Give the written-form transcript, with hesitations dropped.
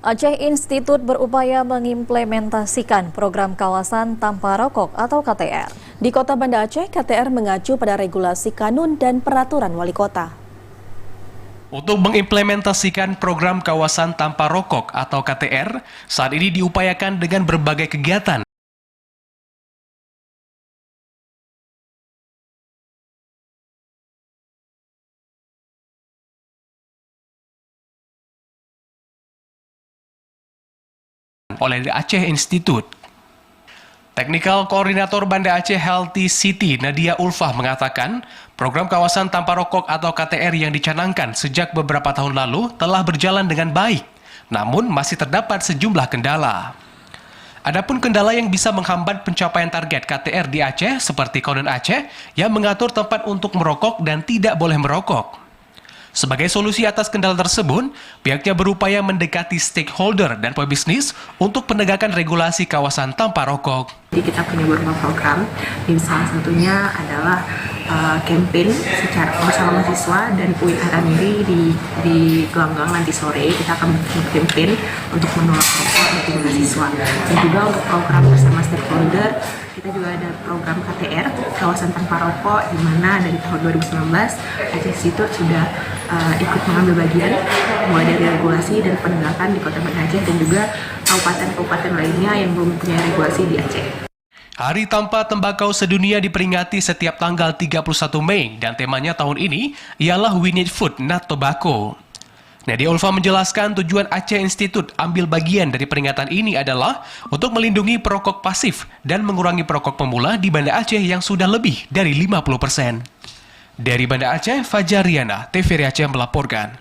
Aceh Institute berupaya mengimplementasikan program kawasan tanpa rokok atau KTR. Di Kota Banda Aceh, KTR mengacu pada regulasi kanun dan peraturan wali kota. Untuk mengimplementasikan program kawasan tanpa rokok atau KTR, saat ini diupayakan dengan berbagai kegiatan. Oleh Aceh Institute. Technical Koordinator Banda Aceh Healthy City Nadia Ulfah mengatakan, program kawasan tanpa rokok atau KTR yang dicanangkan sejak beberapa tahun lalu telah berjalan dengan baik, namun masih terdapat sejumlah kendala. Adapun kendala yang bisa menghambat pencapaian target KTR di Aceh seperti Konon Aceh yang mengatur tempat untuk merokok dan tidak boleh merokok. Sebagai solusi atas kendala tersebut, pihaknya berupaya mendekati stakeholder dan pebisnis untuk penegakan regulasi kawasan tanpa rokok. Jadi kita punya beberapa program, salah satunya adalah campaign secara bersama mahasiswa dan UI Haramiri di Gelanggang nanti sore. Kita akan campaign untuk menolak rokok bagi mahasiswa. Dan juga untuk program bersama stakeholder, kita juga ada program KTR, kawasan tanpa rokok, di mana dari tahun 2019 Aceh Institute sudah ikut mengambil bagian mulai dari regulasi dan penegakan di Kota Banda Aceh dan juga kabupaten-kabupaten lainnya yang belum punya regulasi di Aceh. Hari Tanpa Tembakau Sedunia diperingati setiap tanggal 31 Mei dan temanya tahun ini ialah We Need Food, Not Tobacco. Nadia Ulfah menjelaskan tujuan Aceh Institute ambil bagian dari peringatan ini adalah untuk melindungi perokok pasif dan mengurangi perokok pemula di Banda Aceh yang sudah lebih dari 50%. Dari Banda Aceh, Fajar Riana, TVRI Aceh melaporkan.